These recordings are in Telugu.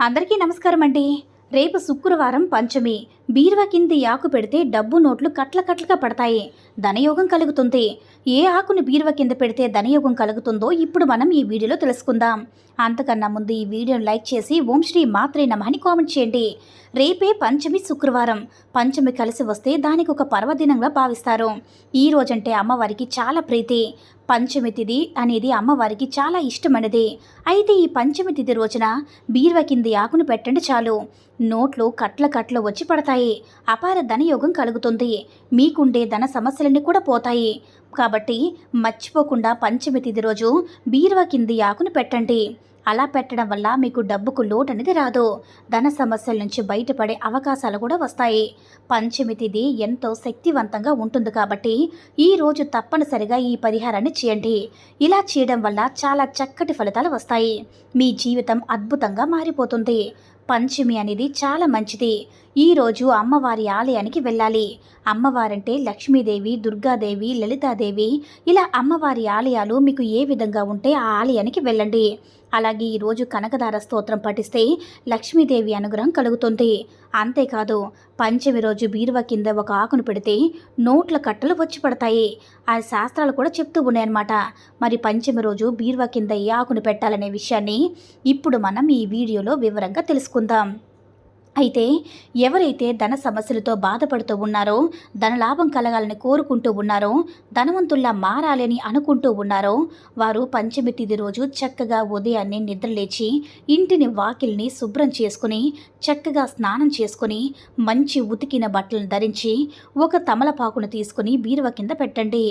అందరికీ నమస్కారం అండి. రేపు శుక్రవారం పంచమి. బీరువా కింది ఆకు పెడితే డబ్బు నోట్లు కట్ల కట్లగా పడతాయి. ధనయోగం కలుగుతుంది. ఏ ఆకుని బీరువా కింద పెడితే ధనయోగం కలుగుతుందో ఇప్పుడు మనం ఈ వీడియోలో తెలుసుకుందాం. అంతకన్నా ముందు ఈ వీడియోని లైక్ చేసి ఓం శ్రీ మాత్రే నమః అని కామెంట్ చేయండి. రేపే పంచమి శుక్రవారం. పంచమి కలిసి వస్తే దానికి ఒక పర్వదినంగా భావిస్తారు. ఈ రోజంటే అమ్మవారికి చాలా ప్రీతి. పంచమి తిథి అనేది అమ్మవారికి చాలా ఇష్టమైనది. అయితే ఈ పంచమి తిథి రోజున బీరువా కింది ఆకును పెట్టండి చాలు. నోట్లు కట్ల వచ్చి పడతాయి. అపార ధనయోగం కలుగుతుంది. మీకుండే ధన సమస్యలన్నీ కూడా పోతాయి. కాబట్టి మర్చిపోకుండా పంచమి తిథి రోజు బీరువా కింది ఆకును పెట్టండి. అలా పెట్టడం వల్ల మీకు డబ్బుకు లోటు అనేది రాదు. ధన సమస్యల నుంచి బయటపడే అవకాశాలు కూడా వస్తాయి. పంచమి తిథి ఎంతో శక్తివంతంగా ఉంటుంది కాబట్టి ఈరోజు తప్పనిసరిగా ఈ పరిహారాన్ని చేయండి. ఇలా చేయడం వల్ల చాలా చక్కటి ఫలితాలు వస్తాయి. మీ జీవితం అద్భుతంగా మారిపోతుంది. పంచమి అనేది చాలా మంచిది. ఈరోజు అమ్మవారి ఆలయానికి వెళ్ళాలి. అమ్మవారంటే లక్ష్మీదేవి, దుర్గాదేవి, లలితాదేవి, ఇలా అమ్మవారి ఆలయాలు మీకు ఏ విధంగా ఉంటే ఆ ఆలయానికి వెళ్ళండి. అలాగే ఈరోజు కనకదార స్తోత్రం పఠిస్తే లక్ష్మీదేవి అనుగ్రహం కలుగుతుంది. అంతేకాదు పంచమి రోజు బీరువా కింద ఒక ఆకును పెడితే నోట్ల కట్టలు వచ్చి పడతాయి. ఆ శాస్త్రాలు కూడా చెప్తూ ఉన్నాయన్నమాట. మరి పంచమి రోజు బీరువా కింద ఏ ఆకును పెట్టాలనే విషయాన్ని ఇప్పుడు మనం ఈ వీడియోలో వివరంగా తెలుసుకుందాం. అయితే ఎవరైతే ధన సమస్యలతో బాధపడుతూ ఉన్నారో, ధనలాభం కలగాలని కోరుకుంటూ ఉన్నారో, ధనవంతుల్లా మారాలని అనుకుంటూ ఉన్నారో వారు పంచమి తిథి రోజు చక్కగా ఉదయాన్నే నిద్రలేచి ఇంటిని వాకిల్ని శుభ్రం చేసుకుని చక్కగా స్నానం చేసుకుని మంచి ఉతికిన బట్టలను ధరించి ఒక తమలపాకును తీసుకుని బీరువా కింద పెట్టండి.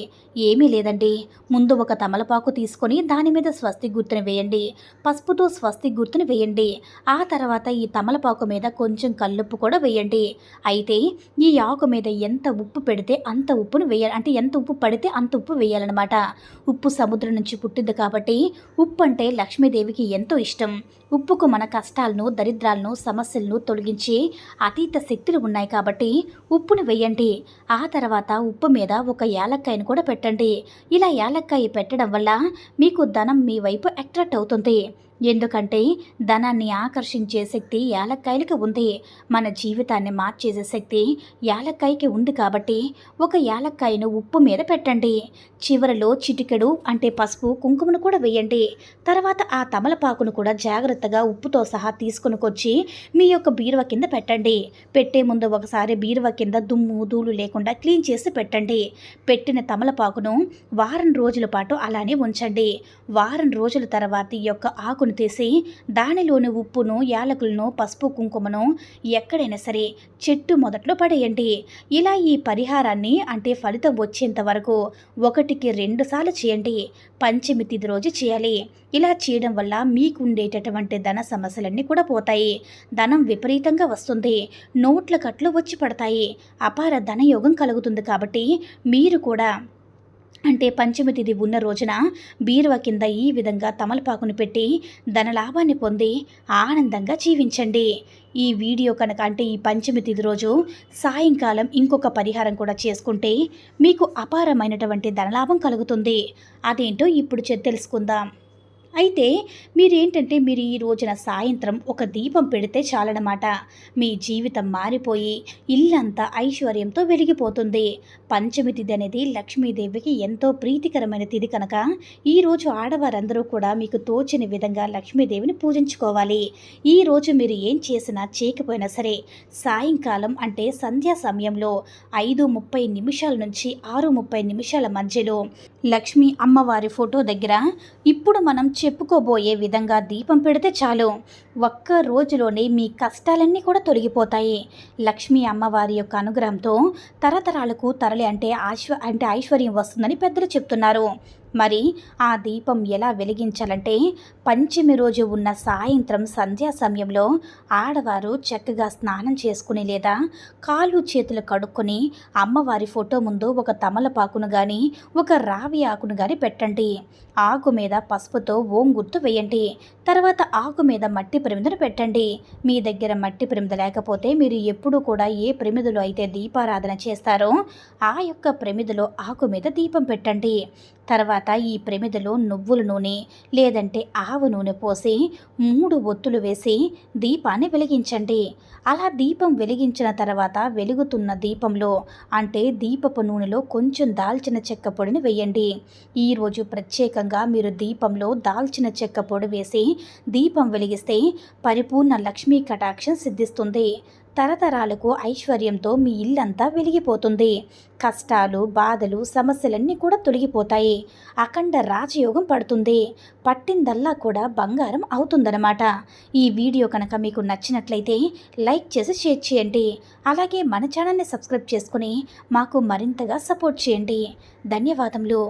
ఏమీ లేదండి, ముందు ఒక తమలపాకు తీసుకొని దాని మీద స్వస్తి గుర్తుని వేయండి. పసుపుతో స్వస్తి గుర్తుని వేయండి. ఆ తర్వాత ఈ తమలపాకు మీద కొంచెం కల్లుప్పు కూడా వేయండి. అయితే ఈ ఆకు మీద ఎంత ఉప్పు పెడితే అంత ఉప్పును వేయాలి. అంటే ఎంత ఉప్పు పడితే అంత ఉప్పు వేయాలన్నమాట. ఉప్పు సముద్రం నుంచి పుట్టింది కాబట్టి ఉప్పు అంటే లక్ష్మీదేవికి ఎంతో ఇష్టం. ఉప్పుకు మన కష్టాలను, దరిద్రాలను, సమస్యలను తొలగించి అతీత శక్తులు ఉన్నాయి కాబట్టి ఉప్పును వేయండి. ఆ తర్వాత ఉప్పు మీద ఒక యాలక్కాయను కూడా పెట్టండి. ఇలా యాలక్కాయ పెట్టడం వల్ల మీకు ధనం మీ వైపు అట్రాక్ట్ అవుతుంది. ఎందుకంటే ధనాన్ని ఆకర్షించే శక్తి యాలక్కాయలకి ఉంది. మన జీవితాన్ని మార్చేసే శక్తి యాలక్కాయకి ఉంది కాబట్టి ఒక యాలక్కాయను ఉప్పు మీద పెట్టండి. చివరలో చిటికెడు అంటే పసుపు, కుంకుమను కూడా వేయండి. తర్వాత ఆ తమలపాకును కూడా జాగ్రత్తగా ఉప్పుతో సహా తీసుకొనికొచ్చి మీ యొక్క బీరువా కింద పెట్టండి. పెట్టే ముందు ఒకసారి బీరువా కింద దుమ్ము ధూళి లేకుండా క్లీన్ చేసి పెట్టండి. పెట్టిన తమలపాకును వారం రోజుల పాటు అలానే ఉంచండి. వారం రోజుల తర్వాత ఈ యొక్క ఆకు తీసి దానిలోని ఉప్పును, యాలకులను, పసుపు, కుంకుమను ఎక్కడైనా సరే చెట్టు మొదట్లో పడేయండి. ఇలా ఈ పరిహారాన్ని అంటే ఫలితం వచ్చేంత వరకు 1కి 2 సార్లు చేయండి. పంచమి తిథి రోజు చేయాలి. ఇలా చేయడం వల్ల మీకు ఉండేటటువంటి ధన సమస్యలన్నీ కూడా పోతాయి. ధనం విపరీతంగా వస్తుంది. నోట్ల కట్లు వచ్చి పడతాయి. అపార ధనయోగం కలుగుతుంది. కాబట్టి మీరు కూడా అంటే పంచమి తిథి ఉన్న రోజున బీరువా కింద ఈ విధంగా తమలపాకును పెట్టి ధనలాభాన్ని పొంది ఆనందంగా జీవించండి. ఈ వీడియో కనుక అంటే ఈ పంచమి తిథి రోజు సాయంకాలం ఇంకొక పరిహారం కూడా చేసుకుంటే మీకు అపారమైనటువంటి ధనలాభం కలుగుతుంది. అదేంటో ఇప్పుడు తెలుసుకుందాం. అయితే మీరు ఈ రోజున సాయంత్రం ఒక దీపం పెడితే చాలన్నమాట. మీ జీవితం మారిపోయి ఇల్లంతా ఐశ్వర్యంతో వెలిగిపోతుంది. పంచమి తిథి అనేది లక్ష్మీదేవికి ఎంతో ప్రీతికరమైన తిథి కనుక ఈరోజు ఆడవారందరూ కూడా మీకు తోచిన విధంగా లక్ష్మీదేవిని పూజించుకోవాలి. ఈరోజు మీరు ఏం చేసినా చేయకపోయినా సరే సాయంకాలం అంటే సంధ్యా సమయంలో 5:30 నుంచి 6:30 మధ్యలో లక్ష్మీ అమ్మవారి ఫోటో దగ్గర ఇప్పుడు మనం చెప్పుకోబోయే విధంగా దీపం పెడితే చాలు. ఒక్క రోజులోనే మీ కష్టాలన్నీ కూడా తొలగిపోతాయి. లక్ష్మీ అమ్మవారి యొక్క అనుగ్రహంతో తరతరాలకు తరలి అంటే ఐశ్వర్యం వస్తుందని పెద్దలు చెప్తున్నారు. మరి ఆ దీపం ఎలా వెలిగించాలంటే పంచమి రోజు ఉన్న సాయంత్రం సంధ్యా సమయంలో ఆడవారు చక్కగా స్నానం చేసుకుని లేదా కాళ్ళు చేతులు కడుక్కొని అమ్మవారి ఫోటో ముందు ఒక తమలపాకును కానీ ఒక రావి ఆకును కానీ పెట్టండి. ఆకు మీద పసుపుతో ఓం గుర్తు వేయండి. తర్వాత ఆకు మీద మట్టి ప్రమిదను పెట్టండి. మీ దగ్గర మట్టి ప్రమిద లేకపోతే మీరు ఎప్పుడూ కూడా ఏ ప్రమిదలో అయితే దీపారాధన చేస్తారో ఆ యొక్క ప్రమిదలో ఆకు మీద దీపం పెట్టండి. తర్వాత ఈ ప్రమిదలో నువ్వుల నూనె లేదంటే ఆవు నూనె పోసి 3 ఒత్తులు వేసి దీపాన్ని వెలిగించండి. అలా దీపం వెలిగించిన తర్వాత వెలుగుతున్న దీపంలో అంటే దీపపు నూనెలో కొంచెం దాల్చిన చెక్క పొడిని వేయండి. ఈరోజు ప్రత్యేకంగా మీరు దీపంలో దాల్చిన చెక్క పొడి వేసి దీపం వెలిగిస్తే పరిపూర్ణ లక్ష్మీ కటాక్షం సిద్ధిస్తుంది. తరతరాలకు ఐశ్వర్యంతో మీ ఇల్లంతా వెలిగిపోతుంది. కష్టాలు, బాధలు, సమస్యలన్నీ కూడా తొలగిపోతాయి. అఖండ రాజయోగం పడుతుంది. పట్టిందల్లా కూడా బంగారం అవుతుందన్నమాట. ఈ వీడియో కనుక మీకు నచ్చినట్లయితే లైక్ చేసి షేర్ చేయండి. అలాగే మన ఛానల్ని సబ్స్క్రైబ్ చేసుకుని మాకు మరింతగా సపోర్ట్ చేయండి. ధన్యవాదములు.